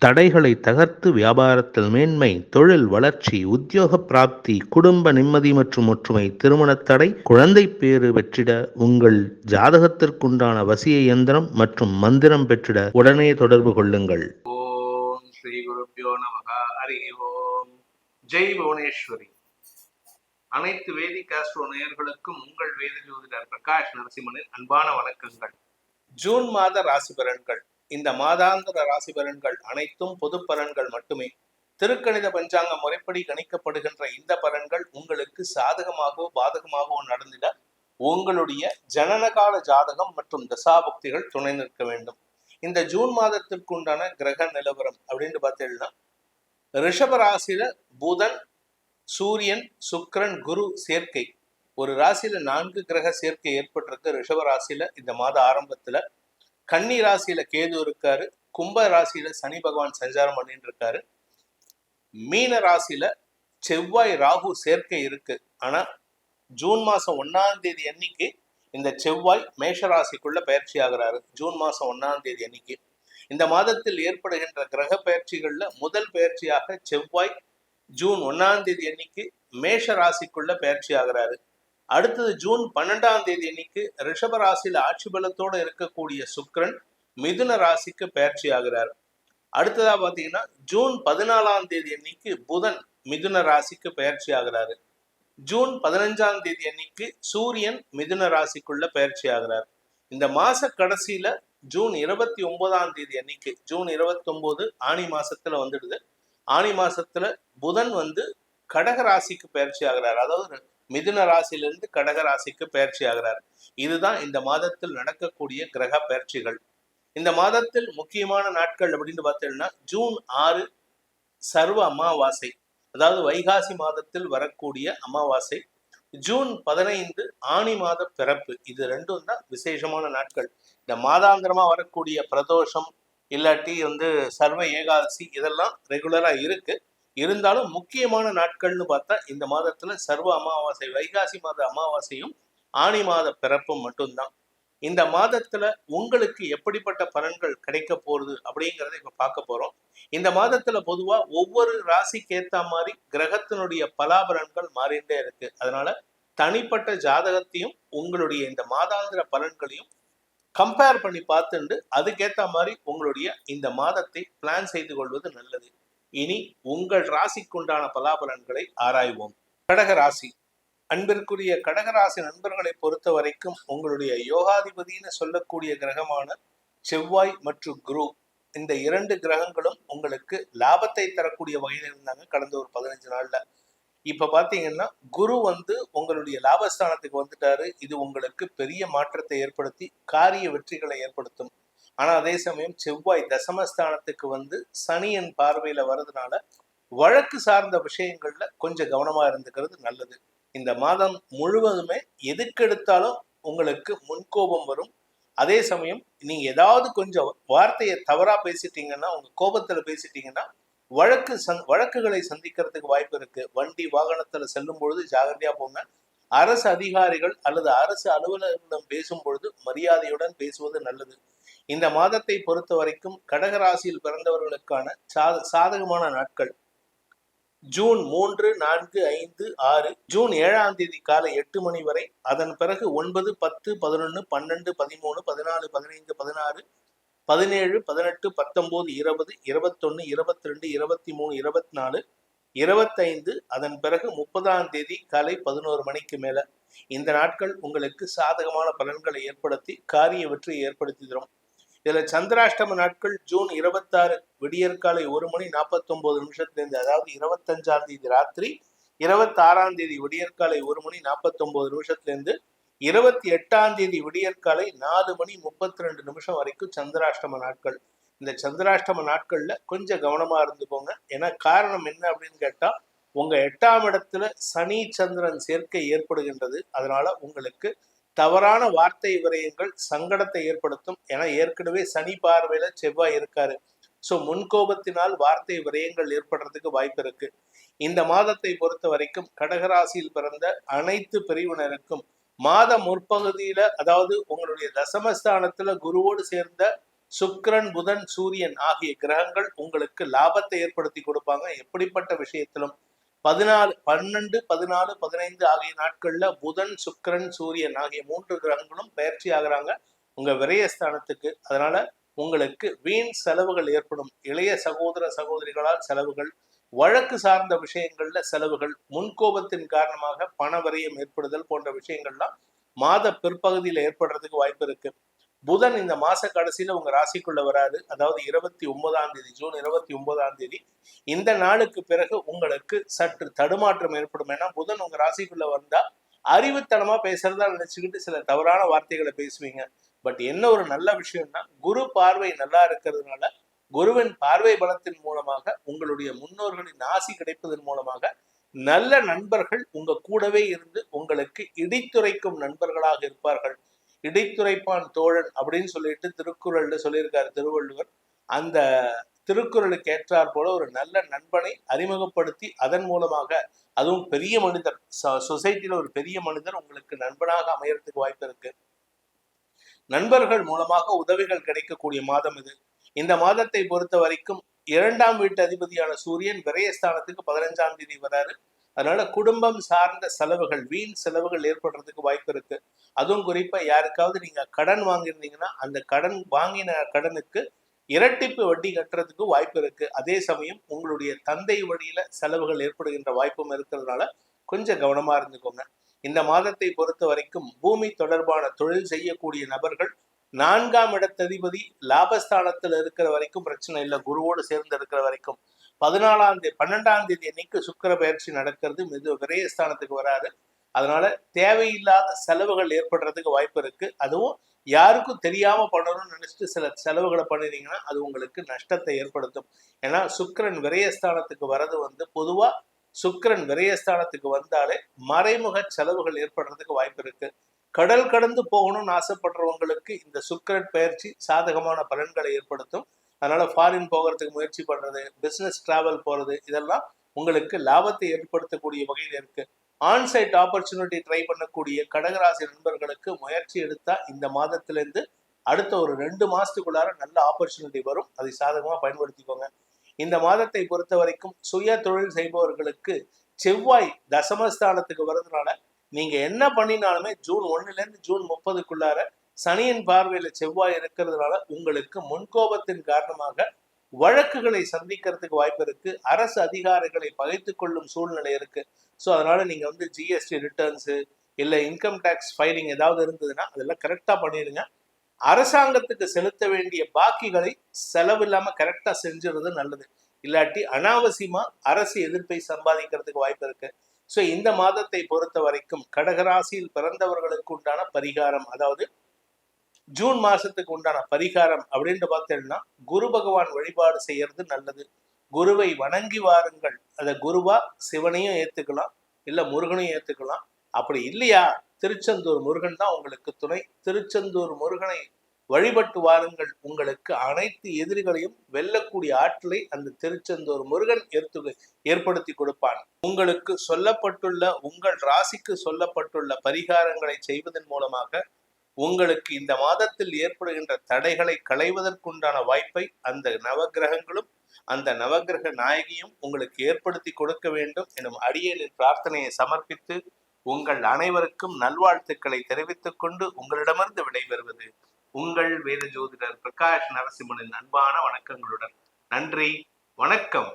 தடைகளை தகர்த்து வியாபாரத்தில் மேன்மை, தொழில் வளர்ச்சி, உத்தியோக பிராப்தி, குடும்ப நிம்மதி மற்றும் ஒற்றுமை, திருமணத் தடை, குழந்தை பேறு பெற்றிட உங்கள் ஜாதகத்திற்குண்டான வசிய இயந்திரம் மற்றும் மந்திரம் பெற்றிட உடனே தொடர்பு கொள்ளுங்கள். ஓம் ஸ்ரீ குருப்யோ நமக. ஹரி ஓம். ஜெய் புவனேஸ்வரி. அனைத்து வேதிக் ஆஸ்ட்ரோ நேயர்களுக்கும் உங்கள் வேத ஜோதிடர் பிரகாஷ் நரசிம்மனின் அன்பான வணக்கங்கள். ஜூன் மாத ராசி பலன்கள். இந்த மாதாந்திர ராசி பலன்கள் அனைத்தும் பொது பலன்கள் மட்டுமே. திருக்கணித பஞ்சாங்க முறைப்படி கணிக்கப்படுகின்ற இந்த பலன்கள் உங்களுக்கு சாதகமாகவோ பாதகமாகவோ நடந்திட உங்களுடைய ஜனனகால ஜாதகம் மற்றும் தசாபக்திகள் துணை நிற்க வேண்டும். இந்த ஜூன் மாதத்திற்கு உண்டான கிரக நிலவரம் அப்படின்னு பார்த்தீங்கன்னா, ரிஷப ராசியில புதன், சூரியன், சுக்கிரன், குரு சேர்க்கை. ஒரு ராசியில 4 கிரக சேர்க்கை ஏற்பட்டிருக்கு ரிஷப ராசியில இந்த மாத ஆரம்பத்துல. கன்னி ராசியில கேது இருக்காரு, கும்ப ராசியில சனி பகவான் சஞ்சாரம் பண்ணிட்டு இருக்காரு, மீன ராசியில செவ்வாய் ராகு சேர்க்கை இருக்கு. ஆனா ஜூன் மாசம் 1ஆம் தேதி அன்னைக்கு இந்த செவ்வாய் மேஷராசிக்குள்ள பயிற்சி ஆகிறாரு. ஜூன் மாசம் 1ஆம் தேதி அன்னைக்கு. இந்த மாதத்தில் ஏற்படுகின்ற கிரக பயிற்சிகள்ல முதல் பயிற்சியாக செவ்வாய் ஜூன் 1ஆம் தேதி அன்னைக்கு மேஷ ராசிக்குள்ள பயிற்சி ஆகிறாரு. அடுத்தது ஜூன் 12ஆம் தேதி அன்னைக்கு ரிஷப ராசியில ஆட்சி பலத்தோட இருக்கக்கூடிய சுக்கிரன் மிதுன ராசிக்கு பயிற்சி ஆகிறார். அடுத்ததா பாத்தீங்கன்னா ஜூன் 14ஆம் தேதி அன்னைக்கு புதன் மிதுன ராசிக்கு பயிற்சி ஆகிறாரு. ஜூன் 15ஆம் தேதி அன்னைக்கு சூரியன் மிதுன ராசிக்குள்ள பயிற்சி ஆகிறார். இந்த மாச கடைசியில ஜூன் 29ஆம் தேதி அன்னைக்கு, ஜூன் 29 ஆணி மாசத்துல வந்துடுது. ஆணி மாசத்துல புதன் கடக ராசிக்கு பயிற்சி ஆகிறார். அதாவது மிதுன ராசியிலிருந்து கடக ராசிக்கு பயிற்சி ஆகிறார். இதுதான் இந்த மாதத்தில் நடக்கக்கூடிய கிரக பயிற்சிகள். இந்த மாதத்தில் முக்கியமான நாட்கள் அப்படின்னு பார்த்தீங்கன்னா, ஜூன் 6 சர்வ அமாவாசை, அதாவது வைகாசி மாதத்தில் வரக்கூடிய அமாவாசை. ஜூன் 15 ஆணி மாத பிறப்பு. இது ரெண்டும் தான் விசேஷமான நாட்கள். இந்த மாதாந்திரமா வரக்கூடிய பிரதோஷம் இல்லாட்டி சர்வ ஏகாதசி இதெல்லாம் ரெகுலரா இருக்கு. இருந்தாலும் முக்கியமான நாட்கள்னு பார்த்தா இந்த மாதத்துல சர்வ அமாவாசை, வைகாசி மாத அமாவாசையும் ஆணி மாத பிறப்பும் மட்டும்தான். இந்த மாதத்துல உங்களுக்கு எப்படிப்பட்ட பலன்கள் கிடைக்க போறது அப்படிங்கிறத இப்ப பார்க்க போறோம். இந்த மாதத்துல பொதுவா ஒவ்வொரு ராசிக்கு ஏத்த மாதிரி கிரகத்தினுடைய பலாபலன்கள் மாறிண்டே இருக்கு. அதனால தனிப்பட்ட ஜாதகத்தையும் உங்களுடைய இந்த மாதாந்திர பலன்களையும் கம்பேர் பண்ணி பார்த்துண்டு அதுக்கேத்த மாதிரி உங்களுடைய இந்த மாதத்தை பிளான் செய்து கொள்வது நல்லது. இனி உங்கள் ராசிக்குண்டான பலாபலன்களை ஆராய்வோம். கடக ராசி. அன்பிற்குரிய கடகராசி நண்பர்களை பொறுத்த வரைக்கும் உங்களுடைய யோகாதிபதினு சொல்லக்கூடிய கிரகமான செவ்வாய் மற்றும் குரு, இந்த 2 கிரகங்களும் உங்களுக்கு லாபத்தை தரக்கூடிய வகையில் இருந்தாங்க கடந்த ஒரு 15 நாள்ல. இப்ப பாத்தீங்கன்னா குரு உங்களுடைய லாபஸ்தானத்துக்கு வந்துட்டாரு. இது உங்களுக்கு பெரிய மாற்றத்தை ஏற்படுத்தி காரிய வெற்றிகளை ஏற்படுத்தும். ஆனா அதே சமயம் செவ்வாய் தசமஸ்தானத்துக்கு சனியின் பார்வையில வர்றதுனால வழக்கு சார்ந்த விஷயங்கள்ல கொஞ்சம் கவனமா இருந்துக்கிறது நல்லது. இந்த மாதம் முழுவதுமே எதுக்கெடுத்தாலும் உங்களுக்கு முன்கோபம் வரும். அதே சமயம் நீங்க ஏதாவது கொஞ்சம் வார்த்தையை தவறா பேசிட்டீங்கன்னா, உங்க கோபத்துல பேசிட்டீங்கன்னா வழக்குகளை சந்திக்கிறதுக்கு வாய்ப்பு இருக்கு. வண்டி வாகனத்துல செல்லும் பொழுது ஜாகிரதையா போங்க. அரசு அதிகாரிகள் அல்லது அரசு அலுவலர்களிடம் பேசும் பொழுது மரியாதையுடன் பேசுவது நல்லது. இந்த மாதத்தை பொறுத்த வரைக்கும் கடகராசியில் பிறந்தவர்களுக்கான சாதகமான நாட்கள் ஜூன் 3, 4, 5, 6. ஜூன் 7ஆம் தேதி காலை 8 மணி வரை. அதன் பிறகு 9, 10, 11, 12, 13, 14, 15, 16, 17, 18, 19, 20, 21, 22, 23, 24, 25. அதன் பிறகு 30ஆம் தேதி காலை 11 மணிக்கு மேல. இந்த நாட்கள் உங்களுக்கு சாதகமான பலன்களை ஏற்படுத்தி காரிய வெற்றியை ஏற்படுத்தி தரும். இதுல சந்திராஷ்டம நாட்கள் ஜூன் 26 விடியற்காலை 1 மணி 49 நிமிஷத்திலிருந்து, அதாவது 25ஆம் தேதி ராத்திரி, 26ஆம் தேதி விடியற்காலை 1 மணி 49 நிமிஷத்திலிருந்து 28ஆம் தேதி விடியற்காலை 4 மணி 32 நிமிஷம் வரைக்கும் சந்திராஷ்டம நாட்கள். இந்த சந்திராஷ்டம நாட்கள்ல கொஞ்சம் கவனமா இருந்துக்கோங்க. ஏன்னா காரணம் என்ன அப்படின்னு கேட்டா, உங்க 8ஆம் இடத்துல சனி சந்திரன் சேர்க்கை ஏற்படுகின்றது. அதனால உங்களுக்கு தவறான வார்த்தை விரயங்கள் சங்கடத்தை ஏற்படுத்தும். ஏன்னா ஏற்கனவே சனி பார்வையில செவ்வாய் இருக்காரு. ஸோ முன்கோபத்தினால் வார்த்தை விரயங்கள் ஏற்படுறதுக்கு வாய்ப்பு இருக்கு. இந்த மாதத்தை பொறுத்த வரைக்கும் கடகராசியில் பிறந்த அனைத்து பிரிவினருக்கும் மாத முற்பகுதியில, அதாவது உங்களுடைய தசமஸ்தானத்துல குருவோடு சேர்ந்த சுக்கிரன், புதன், சூரியன் ஆகிய கிரகங்கள் உங்களுக்கு லாபத்தை ஏற்படுத்தி கொடுப்பாங்க. எப்படிப்பட்ட விஷயத்திலும் 14, 12, 14, 15 ஆகிய நாட்கள்ல புதன், சுக்கிரன், சூரியன் ஆகிய 3 கிரகங்களும் பயிற்சி ஆகுறாங்க உங்க விரயஸ்தானத்துக்கு. அதனால உங்களுக்கு வீண் செலவுகள் ஏற்படும். இளைய சகோதர சகோதரிகளால் செலவுகள், வழக்கு சார்ந்த விஷயங்கள்ல செலவுகள், முன்கோபத்தின் காரணமாக பண விரயம் ஏற்படுதல் போன்ற விஷயங்கள்லாம் மாத பிற்பகுதியில ஏற்படுறதுக்கு வாய்ப்பு இருக்கு. புதன் இந்த மாச கடைசியில உங்க ராசிக்குள்ள வராது. அதாவது 29ஆம் தேதி, ஜூன் 29ஆம் தேதி. இந்த நாளுக்கு பிறகு உங்களுக்கு சற்று தடுமாற்றம் ஏற்படும். ஏன்னா புதன் உங்க ராசிக்குள்ள வந்தா அறிவுத்தனமா பேசுறதா நினைச்சுக்கிட்டு சில தவறான வார்த்தைகளை பேசுவீங்க. பட் என்ன ஒரு நல்ல விஷயம்னா, குரு பார்வை நல்லா இருக்கிறதுனால, குருவின் பார்வை பலத்தின் மூலமாக, உங்களுடைய முன்னோர்களின் ஆசி கிடைப்பதன் மூலமாக நல்ல நண்பர்கள் உங்க கூடவே இருந்து உங்களுக்கு இடித்துரைக்கும் நண்பர்களாக இருப்பார்கள். இடித்துரைப்பான் தோழன் அப்படின்னு சொல்லிட்டு திருக்குறள்ல சொல்லியிருக்காரு திருவள்ளுவர். அந்த திருக்குறளுக்கு ஏற்றாற் போல ஒரு நல்ல நண்பனை அறிமுகப்படுத்தி அதன் மூலமாக, அதுவும் பெரிய மனிதர், சொசைட்டில ஒரு பெரிய மனிதர் உங்களுக்கு நண்பனாக அமையறதுக்கு வாய்ப்பு இருக்கு. நண்பர்கள் மூலமாக உதவிகள் கிடைக்கக்கூடிய மாதம் இது. இந்த மாதத்தை பொறுத்த வரைக்கும் 2ஆம் வீட்டு அதிபதியான சூரியன் விரயஸ்தானத்துக்கு 15ஆம் தேதி வராரு. அதனால குடும்பம் சார்ந்த செலவுகள், வீண் செலவுகள் ஏற்படுறதுக்கு வாய்ப்பு இருக்கு. அதுவும் குறிப்பா யாருக்காவது நீங்க கடன் வாங்கியிருந்தீங்கன்னா அந்த கடன் வாங்கின கடனுக்கு இரட்டிப்பு வட்டி கட்டுறதுக்கு வாய்ப்பு இருக்கு. அதே சமயம் உங்களுடைய தந்தை வழியில செலவுகள் ஏற்படுகின்ற வாய்ப்பும் இருக்கிறதுனால கொஞ்சம் கவனமா இருந்துக்கோங்க. இந்த மாதத்தை பொறுத்த வரைக்கும் பூமி தொடர்பான தொழில் செய்யக்கூடிய நபர்கள் 4ஆம் இடத்ததிபதி லாபஸ்தானத்தில் இருக்கிற வரைக்கும் பிரச்சனை இல்லை. குருவோடு சேர்ந்து இருக்கிற வரைக்கும் 12ஆம் தேதி அன்னைக்கு சுக்கிர பயிற்சி நடக்கிறது. விரயஸ்தானத்துக்கு வராது. அதனால தேவையில்லாத செலவுகள் ஏற்படுறதுக்கு வாய்ப்பு இருக்கு. அதுவும் யாருக்கும் தெரியாம பண்ணணும்னு நினைச்சிட்டு சில செலவுகளை பண்ணிட்டீங்கன்னா அது உங்களுக்கு நஷ்டத்தை ஏற்படுத்தும். ஏன்னா சுக்கிரன் விரயஸ்தானத்துக்கு வர்றது பொதுவா சுக்கிரன் விரயஸ்தானத்துக்கு வந்தாலே மறைமுக செலவுகள் ஏற்படுறதுக்கு வாய்ப்பு இருக்கு. கடல் கடந்து போகணும்னு ஆசைப்படுறவங்களுக்கு இந்த சுக்கிரன் பயிற்சி சாதகமான பலன்களை ஏற்படுத்தும். அதனால ஃபாரின் போகிறதுக்கு முயற்சி பண்றது, பிசினஸ் டிராவல் போறது, இதெல்லாம் உங்களுக்கு லாபத்தை ஏற்படுத்தக்கூடிய வகையில் இருக்கு. ஆன்சைட் ஆப்பர்ச்சுனிட்டி ட்ரை பண்ணக்கூடிய கடகராசி நண்பர்களுக்கு முயற்சி எடுத்தா இந்த மாதத்திலிருந்து அடுத்த ஒரு 2 மாசத்துக்குள்ளார நல்ல ஆப்பர்ச்சுனிட்டி வரும். அதை சாதகமா பயன்படுத்திக்கோங்க. இந்த மாதத்தை பொறுத்த வரைக்கும் சுய தொழில் செய்பவர்களுக்கு செவ்வாய் தசமஸ்தானத்துக்கு வர்றதுனால நீங்க என்ன பண்ணினாலுமே ஜூன் 1ல இருந்து ஜூன் 30க்குள்ளார சனியின் பார்வையில செவ்வாய் இருக்கிறதுனால உங்களுக்கு முன்கோபத்தின் காரணமாக வழக்குகளை சந்திக்கிறதுக்கு வாய்ப்பு இருக்கு. அரசு அதிகாரிகளை பகைத்துக் கொள்ளும் சூழ்நிலை இருக்கு. ஸோ அதனால நீங்க ஜிஎஸ்டி ரிட்டர்ன்ஸ் இல்ல இன்கம் டேக்ஸ் ஃபைலிங் ஏதாவது இருந்ததுன்னா அதெல்லாம் கரெக்டா பண்ணிடுங்க. அரசாங்கத்துக்கு செலுத்த வேண்டிய பாக்கிகளை செலவில்லாம கரெக்டா செஞ்சுறது நல்லது. இல்லாட்டி அனாவசியமா அரசு எதிர்ப்பை சம்பாதிக்கிறதுக்கு வாய்ப்பு இருக்கு. ஸோ இந்த மாதத்தை பொறுத்த வரைக்கும் கடகராசியில் பிறந்தவர்களுக்கு உண்டான பரிகாரம், அதாவது ஜூன் மாசத்துக்கு உண்டான பரிகாரம் அப்படின்ட்டு பார்த்தீங்கன்னா குரு பகவான் வழிபாடு செய்யறது நல்லது. குருவை வணங்கி வாருங்கள். அத குருவா சிவனையும் ஏத்துக்கலாம், இல்ல முருகனையும் ஏத்துக்கலாம். அப்படி இல்லையா திருச்செந்தூர் முருகன் தான் உங்களுக்கு துணை. திருச்செந்தூர் முருகனை வழிபட்டு வாருங்கள். உங்களுக்கு அனைத்து எதிரிகளையும் வெல்லக்கூடிய ஆற்றலை அந்த திருச்செந்தூர் முருகன் ஏற்படுத்தி கொடுப்பான். உங்களுக்கு சொல்லப்பட்டுள்ள, உங்கள் ராசிக்கு சொல்லப்பட்டுள்ள பரிகாரங்களை செய்வதன் மூலமாக உங்களுக்கு இந்த மாதத்தில் ஏற்படுகின்ற தடைகளை களைவதற்குண்டான வாய்ப்பை அந்த நவகிரகங்களும் அந்த நவகிரக நாயகியும் உங்களுக்கு ஏற்படுத்தி கொடுக்க வேண்டும் எனும் அடியேனின் பிரார்த்தனையை சமர்ப்பித்து உங்கள் அனைவருக்கும் நல்வாழ்த்துக்களை தெரிவித்துக் கொண்டு உங்களிடமிருந்து விடைபெறுவது உங்கள் வேத ஜோதிடர் பிரகாஷ் நரசிம்மனின் அன்பான வணக்கங்களுடன். நன்றி, வணக்கம்.